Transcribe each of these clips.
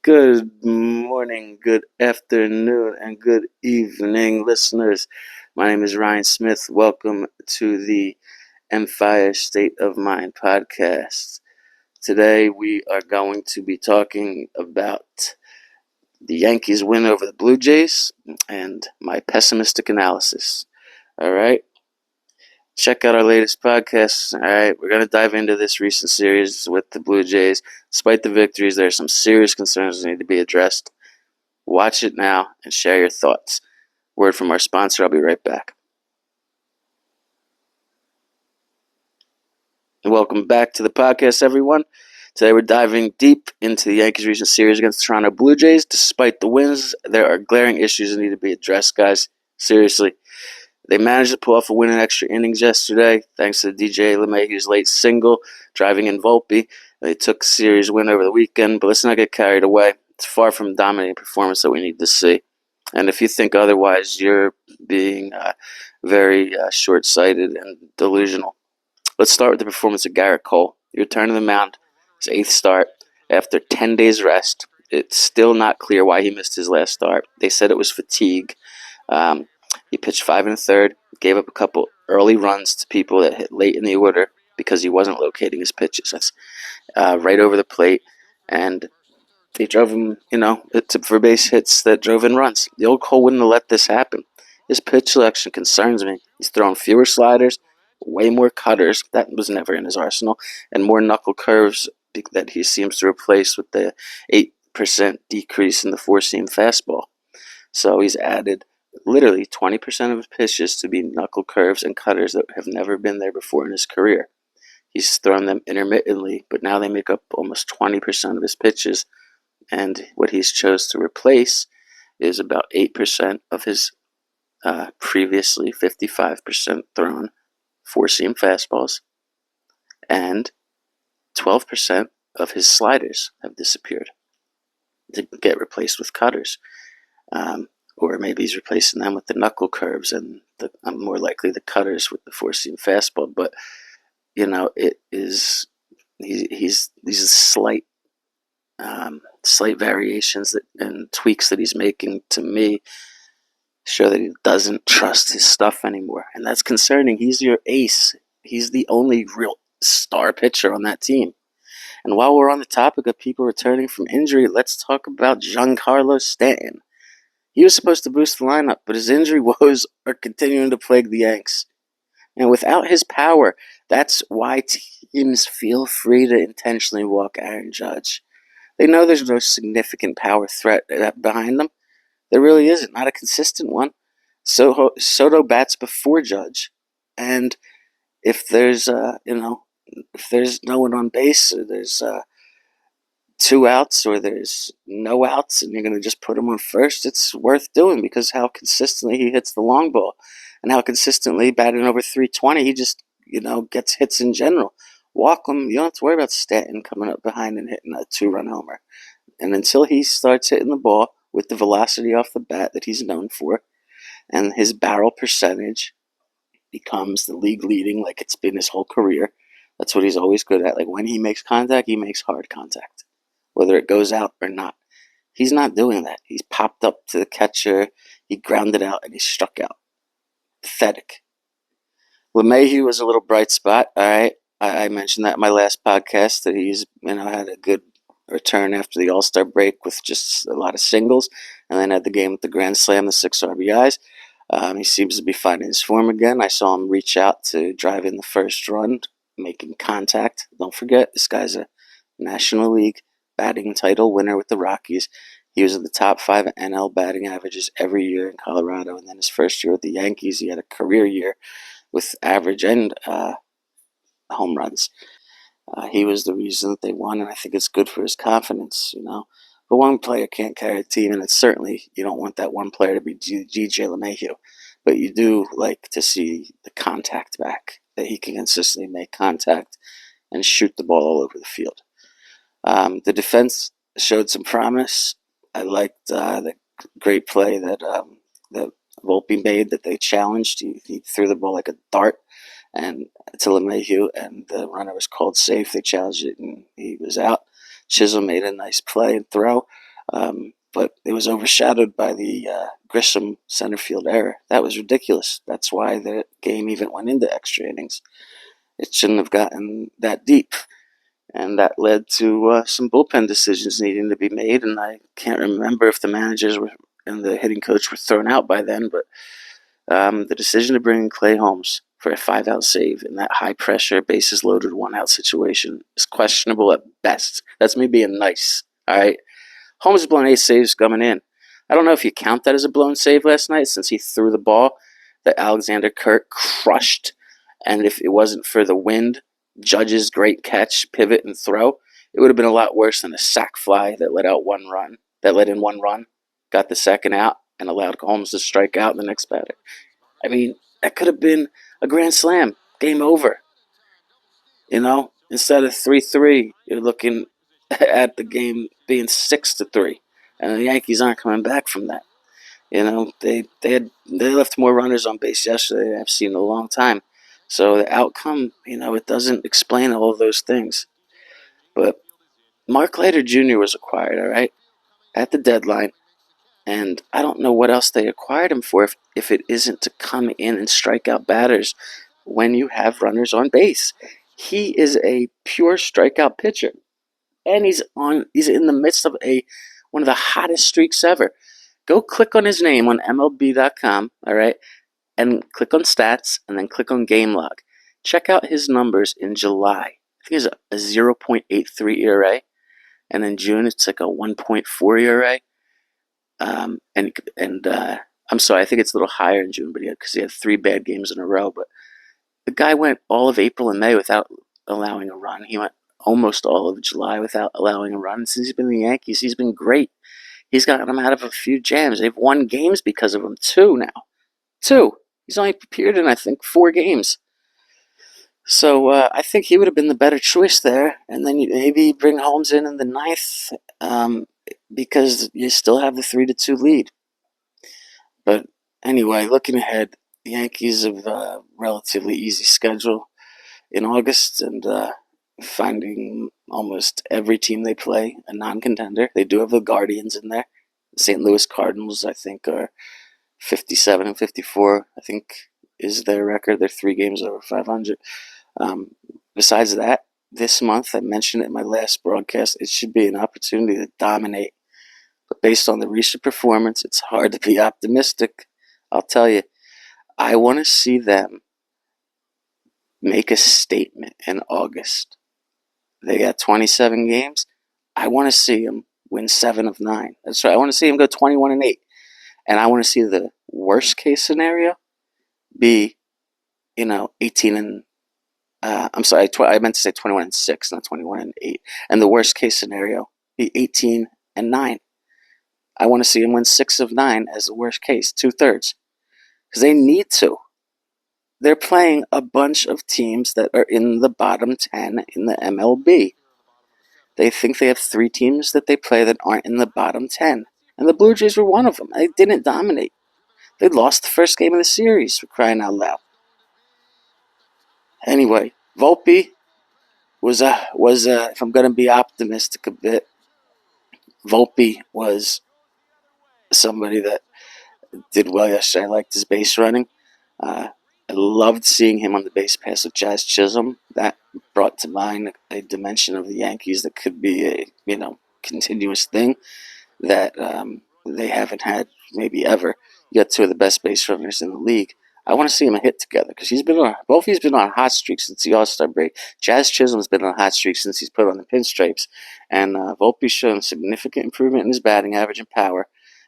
Good morning, good afternoon, and good evening, listeners. My name is Ryan Smith. Welcome to the Empire State of Mind podcast. Today we are going to be talking about the Yankees win over the Blue Jays and my pessimistic analysis. All right. Check out our latest podcast. All right, we're going to dive into this recent series with the Blue Jays. Despite the victories, there are some serious concerns that need to be addressed. Watch it now and share your thoughts. Word from our sponsor. I'll be right back. Welcome back to the podcast, everyone. Today we're diving deep into the Yankees' recent series against the Toronto Blue Jays. Despite the wins, there are glaring issues that need to be addressed, guys. Seriously. They managed to pull off a win in extra innings yesterday, thanks to DJ LeMahieu's late single, driving in Volpe. They took a series win over the weekend, but let's not get carried away. It's far from a dominating performance that we need to see. And if you think otherwise, you're being very short-sighted and delusional. Let's start with the performance of Garrett Cole. He returned to the mound, his eighth start, after 10 days rest. It's still not clear why he missed his last start. They said it was fatigue. He pitched 5 1/3, gave up a couple early runs to people that hit late in the order because he wasn't locating his pitches. That's right over the plate, and they drove him, for base hits that drove in runs. The old Cole wouldn't have let this happen. His pitch selection concerns me. He's throwing fewer sliders, way more cutters, that was never in his arsenal, and more knuckle curves that he seems to replace with the 8% decrease in the four-seam fastball. So he's added literally 20% of his pitches to be knuckle curves and cutters that have never been there before in his career. He's thrown them intermittently, but now they make up almost 20% of his pitches. And what he's chose to replace is about 8% of his previously 55% thrown four-seam fastballs, and 12% of his sliders have disappeared to get replaced with cutters. Or maybe he's replacing them with the knuckle curves and more likely the cutters with the four-seam fastball. But it is he's these slight variations and tweaks that he's making to me show that he doesn't trust his stuff anymore, and that's concerning. He's your ace. He's the only real star pitcher on that team. And while we're on the topic of people returning from injury, let's talk about Giancarlo Stanton. He was supposed to boost the lineup, but his injury woes are continuing to plague the Yanks. And without his power, that's why teams feel free to intentionally walk Aaron Judge. They know there's no significant power threat behind them. There really isn't, not a consistent one. Soto bats before Judge, and if there's if there's no one on base, or there's 2 outs, or there's no outs, and you're going to just put him on first, it's worth doing because how consistently he hits the long ball and how consistently batting over 320, he just, gets hits in general. Walk him. You don't have to worry about Stanton coming up behind and hitting a 2-run homer. And until he starts hitting the ball with the velocity off the bat that he's known for, and his barrel percentage becomes the league leading like it's been his whole career, that's what he's always good at. Like when he makes contact, he makes hard contact, whether it goes out or not. He's not doing that. He's popped up to the catcher, he grounded out, and he struck out. Pathetic. LeMahieu was a little bright spot, all right. I mentioned that in my last podcast, that he's had a good return after the All-Star break with just a lot of singles, and then had the game with the Grand Slam, the 6 RBIs. He seems to be finding his form again. I saw him reach out to drive in the first run, making contact. Don't forget, this guy's a National League batting title winner with the Rockies. He was in the top 5 NL batting averages every year in Colorado, and then his first year with the Yankees, he had a career year with average and home runs. He was the reason that they won, and I think it's good for his confidence, But one player can't carry a team, and it's certainly, you don't want that one player to be DJ LeMahieu. But you do like to see the contact back, that he can consistently make contact and shoot the ball all over the field. The defense showed some promise. I liked the great play that Volpe made, that they challenged. He threw the ball like a dart and to LeMahieu, and the runner was called safe. They challenged it, and he was out. Chisholm made a nice play and throw. But it was overshadowed by the Grisham center field error. That was ridiculous. That's why the game even went into extra innings. It shouldn't have gotten that deep. And that led to some bullpen decisions needing to be made. And I can't remember if the managers were and the hitting coach were thrown out by then, but the decision to bring in Clay Holmes for a 5-out save in that high-pressure, bases-loaded, 1-out situation is questionable at best. That's me being nice, all right? Holmes has blown 8 saves coming in. I don't know if you count that as a blown save last night since he threw the ball that Alexander Kirk crushed, and if it wasn't for the wind, Judge's great catch, pivot, and throw, it would have been a lot worse than a sac fly that let in one run, got the second out, and allowed Holmes to strike out the next batter. I mean, that could have been a grand slam. Game over. Instead of 3-3, you're looking at the game being 6-3, and the Yankees aren't coming back from that. They left more runners on base yesterday than I've seen in a long time. So the outcome, it doesn't explain all of those things. But Mark Leiter Jr. was acquired, all right, at the deadline. And I don't know what else they acquired him for if it isn't to come in and strike out batters when you have runners on base. He is a pure strikeout pitcher. And he's in the midst of one of the hottest streaks ever. Go click on his name on MLB.com, all right, and click on stats and then click on game log. Check out his numbers in July. I think it's a 0.83 ERA, and in June it's like a 1.4 ERA. I'm sorry, I think it's a little higher in June, but because he had 3 bad games in a row. But the guy went all of April and May without allowing a run. He went almost all of July without allowing a run. And since he's been in the Yankees, he's been great. He's gotten them out of a few jams. They've won games because of him, 2 now. 2. He's only appeared in, I think, 4 games. So I think he would have been the better choice there. And then maybe bring Holmes in the 9th because you still have the 3-2 lead. But anyway, looking ahead, the Yankees have a relatively easy schedule in August and finding almost every team they play a non-contender. They do have the Guardians in there. The St. Louis Cardinals, I think, are 57-54, I think, is their record. They're 3 games over 500. Besides that, this month, I mentioned it in my last broadcast, it should be an opportunity to dominate. But based on the recent performance, it's hard to be optimistic. I'll tell you, I want to see them make a statement in August. They got 27 games. I want to see them win 7 of 9. That's right. I want to see them go 21-8. And I want to see the worst case scenario be, 18 and I'm sorry, I meant to say 21-6, not 21-8. And the worst case scenario be 18-9. I want to see them win 6 of 9 as the worst case, 2/3. Because they need to. They're playing a bunch of teams that are in the bottom 10 in the MLB. They think they have 3 teams that they play that aren't in the bottom 10. And the Blue Jays were one of them. They didn't dominate. They lost the first game of the series, for crying out loud. Anyway, Volpe was if I'm going to be optimistic a bit, Volpe was somebody that did well yesterday. I liked his base running. I loved seeing him on the base pass of Jazz Chisholm. That brought to mind a dimension of the Yankees that could be a continuous thing that they haven't had maybe ever. You got 2 of the best base runners in the league. I want to see them hit together because Volpe's been on a hot streak since the All-Star break. Jazz Chisholm's been on a hot streak since he's put on the pinstripes, and Volpe's shown significant improvement in his batting average and power.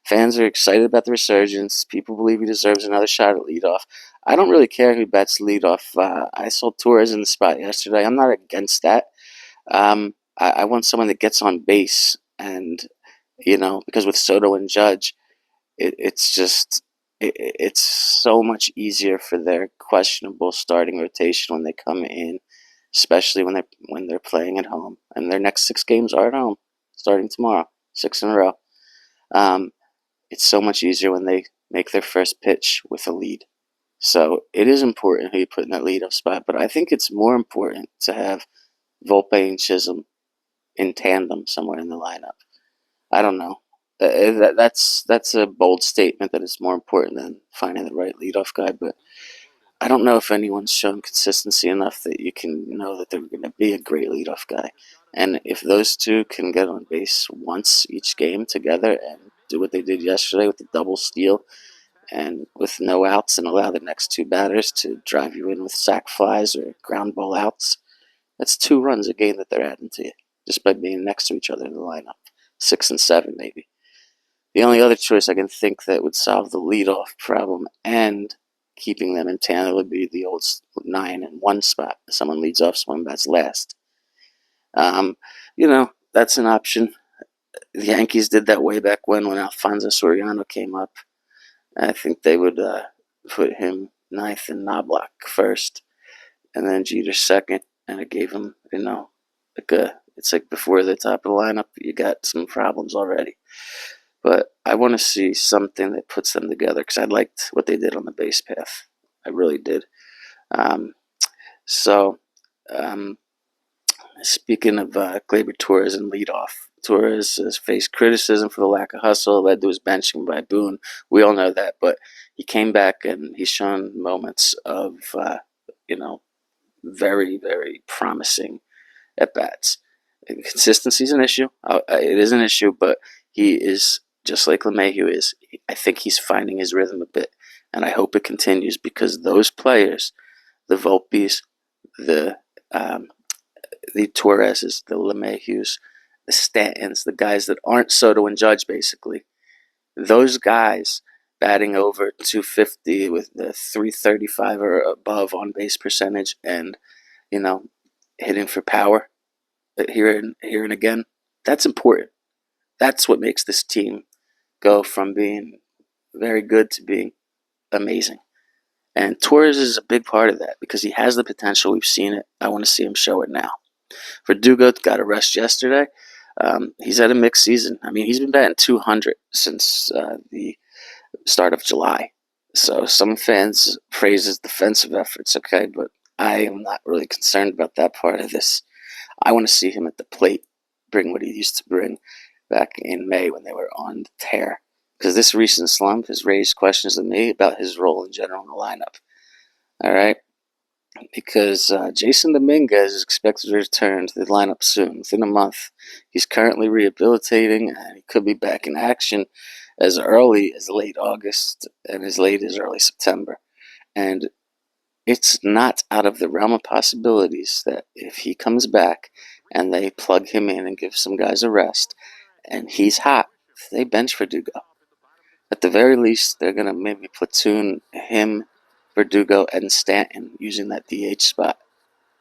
Fans are excited about the resurgence. People believe he deserves another shot at leadoff. I don't really care who bats leadoff. I saw Torres in the spot yesterday. I'm not against that. I want someone that gets on base, and because with Soto and Judge, it's so much easier for their questionable starting rotation when they come in, especially when they're playing at home. And their next 6 games are at home, starting tomorrow, 6 in a row. It's so much easier when they make their first pitch with a lead. So it is important who you put in that leadoff spot, but I think it's more important to have Volpe and Chisholm in tandem somewhere in the lineup. I don't know. That's a bold statement that it's more important than finding the right leadoff guy. But I don't know if anyone's shown consistency enough that you can know that they're going to be a great leadoff guy. And if those two can get on base once each game together and do what they did yesterday with the double steal and with no outs and allow the next two batters to drive you in with sac flies or ground ball outs, that's 2 runs a game that they're adding to you just by being next to each other in the lineup. 6 and 7, maybe. The only other choice I can think that would solve the leadoff problem and keeping them in tandem would be the old 9-1 spot. Someone leads off, someone bats last. That's an option. The Yankees did that way back when Alfonso Soriano came up. I think they would put him ninth and Knobloch first, and then Jeter second, and it gave him, it's like before the top of the lineup, you got some problems already. But I want to see something that puts them together because I liked what they did on the base path. I really did. Um, so, um, Speaking of Gleyber Torres and leadoff, Torres has faced criticism for the lack of hustle, led to his benching by Boone. We all know that, but he came back and he's shown moments of, very, very promising at bats. Consistency is an issue. It is an issue, but he is just like LeMahieu is. I think he's finding his rhythm a bit, and I hope it continues because those players, the Volpes, the um, the Torreses, the LeMahieu's, the Stantons, the guys that aren't Soto and Judge, basically, those guys batting over 250 with the 335 or above on base percentage, and hitting for power here and again. That's important. That's what makes this team go from being very good to being amazing. And Torres is a big part of that because he has the potential. We've seen it. I want to see him show it now. Verdugo got a rest yesterday. He's had a mixed season. I mean, he's been batting 200 since the start of July. So some fans praise his defensive efforts, okay, but I am not really concerned about that part of this. I want to see him at the plate bring what he used to bring back in May when they were on the tear. Because this recent slump has raised questions to me about his role in general in the lineup. All right? Because Jason Dominguez is expected to return to the lineup soon, within a month. He's currently rehabilitating, and he could be back in action as early as late August and as late as early September. And it's not out of the realm of possibilities that if he comes back and they plug him in and give some guys a rest and he's hot, they bench Verdugo. At the very least, they're going to maybe platoon him, Verdugo, and Stanton using that DH spot.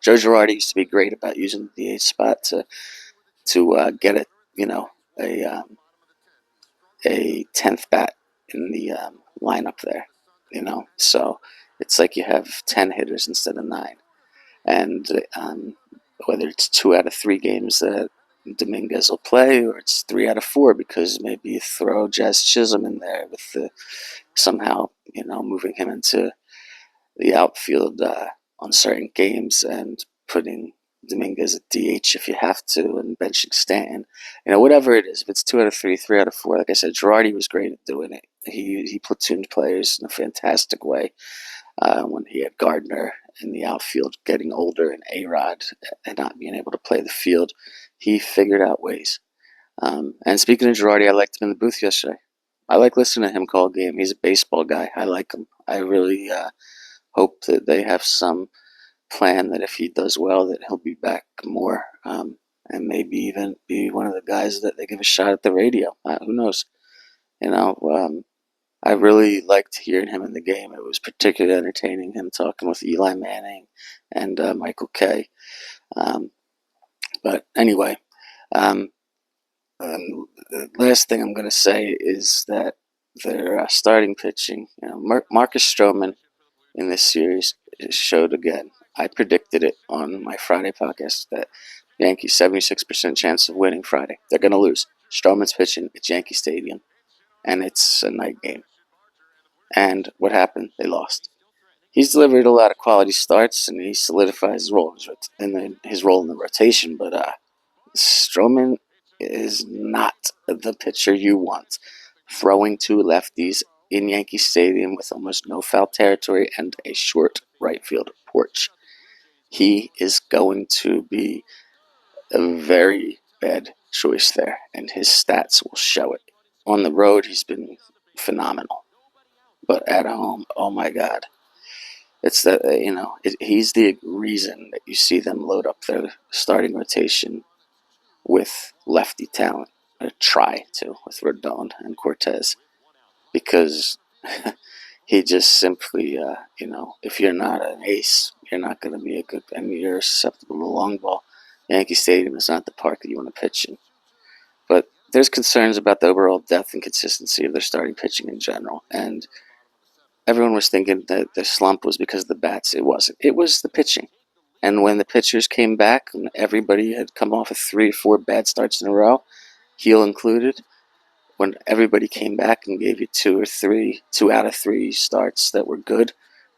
Joe Girardi used to be great about using the DH spot to get a 10th bat in the lineup there. So it's like you have 10 hitters instead of 9. And whether it's 2 out of 3 games that Dominguez will play, or it's 3 out of 4 because maybe you throw Jazz Chisholm in there with somehow moving him into the outfield on certain games and putting Dominguez at DH if you have to and benching Stanton. Whatever it is, if it's 2 out of 3, 3 out of 4, like I said, Girardi was great at doing it. He platooned players in a fantastic way when he had Gardner in the outfield getting older and A-Rod and not being able to play the field. He figured out ways. And speaking of Girardi, I liked him in the booth yesterday. I like listening to him call a game. He's a baseball guy. I like him. I really hope that they have some plan that if he does well, that he'll be back more and maybe even be one of the guys that they give a shot at the radio. Who knows? I really liked hearing him in the game. It was particularly entertaining, him talking with Eli Manning and Michael Kay. But anyway, the last thing I'm going to say is that their starting pitching, Marcus Stroman in this series showed again. I predicted it on my Friday podcast that Yankees 76% chance of winning Friday. They're going to lose. Stroman's pitching. It's Yankee Stadium, and it's a night game. And what happened? They lost. He's delivered a lot of quality starts, and he solidified his role in the rotation. But Stroman is not the pitcher you want. Throwing two lefties in Yankee Stadium with almost no foul territory and a short right field porch. He is going to be a very bad choice there, and his stats will show it. On the road, he's been phenomenal, but at home, oh my God. It's that, he's the reason that you see them load up their starting rotation with lefty talent, or try to, with Rodon and Cortez, because he just simply, if you're not an ace, you're not going to be a good, and you're susceptible to long ball. Yankee Stadium is not the park that you want to pitch in. But there's concerns about the overall depth and consistency of their starting pitching in general, and everyone was thinking that the slump was because of the bats. It wasn't. It was the pitching. And when the pitchers came back and everybody had come off of 3 or 4 bad starts in a row, Heel included, when everybody came back and gave you 2 out of 3 starts that were good,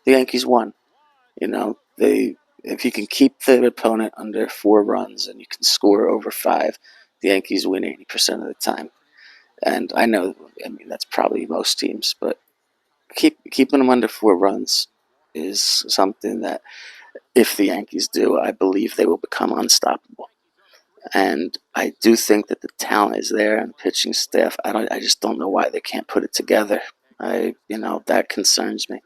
the Yankees won. If you can keep the opponent under 4 runs and you can score over 5, the Yankees win 80% of the time. And I know, that's probably most teams, but keeping them under 4 runs is something that, if the Yankees do, I believe they will become unstoppable. And I do think that the talent is there and the pitching staff. I just don't know why they can't put it together. That concerns me.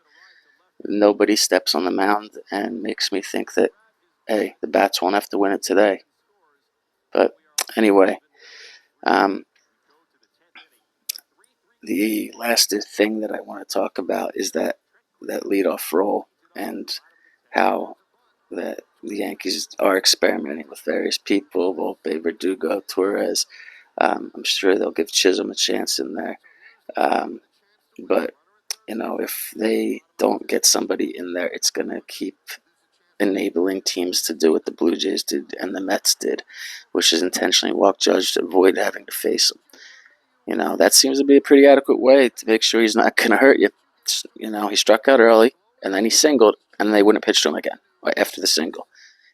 Nobody steps on the mound and makes me think that, hey, the bats won't have to win it today. But anyway, the last thing that I want to talk about is that leadoff role, and how that the Yankees are experimenting with various people, Volpe, Verdugo, Torres. I'm sure they'll give Chisholm a chance in there. But, if they don't get somebody in there, it's going to keep enabling teams to do what the Blue Jays did and the Mets did, which is intentionally walk Judge to avoid having to face him. That seems to be a pretty adequate way to make sure he's not going to hurt you. He struck out early, and then he singled, and they wouldn't pitch to him again after the single.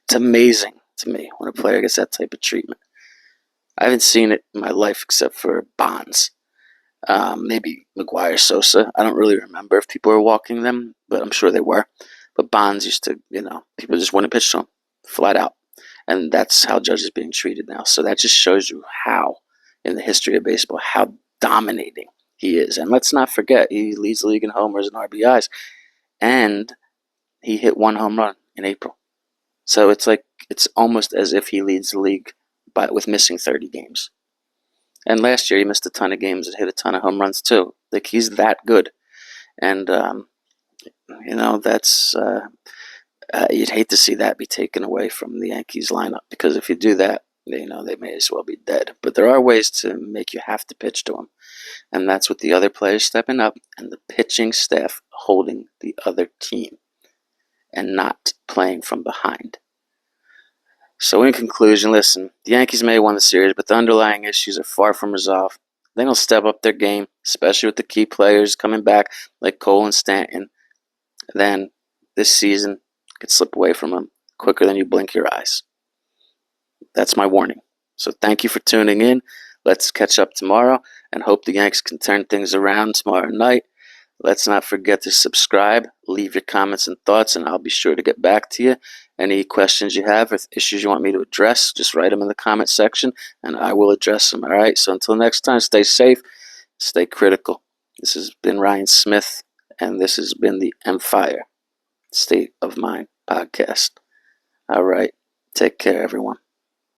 It's amazing to me when a player gets that type of treatment. I haven't seen it in my life except for Bonds. Maybe McGuire, Sosa. I don't really remember if people were walking them, but I'm sure they were. But Bonds used to, people just wouldn't pitch to him, flat out. And that's how Judge is being treated now. So that just shows you how, in the history of baseball, how dominating he is. And let's not forget, he leads the league in homers and RBIs. And he hit 1 home run in April. So it's almost as if he leads the league with missing 30 games. And last year he missed a ton of games and hit a ton of home runs too. He's that good. And, that's you'd hate to see that be taken away from the Yankees lineup, because if you do that, they may as well be dead. But there are ways to make you have to pitch to them. And that's with the other players stepping up and the pitching staff holding the other team and not playing from behind. So in conclusion, listen, the Yankees may have won the series, but the underlying issues are far from resolved. They don't step up their game, especially with the key players coming back like Cole and Stanton. Then this season could slip away from them quicker than you blink your eyes. That's my warning. So thank you for tuning in. Let's catch up tomorrow and hope the Yankees can turn things around tomorrow night. Let's not forget to subscribe, leave your comments and thoughts, and I'll be sure to get back to you. Any questions you have or issues you want me to address, just write them in the comment section, and I will address them. All right? So until next time, stay safe, stay critical. This has been Ryan Smith, and this has been the Empire State of Mind podcast. All right. Take care, everyone.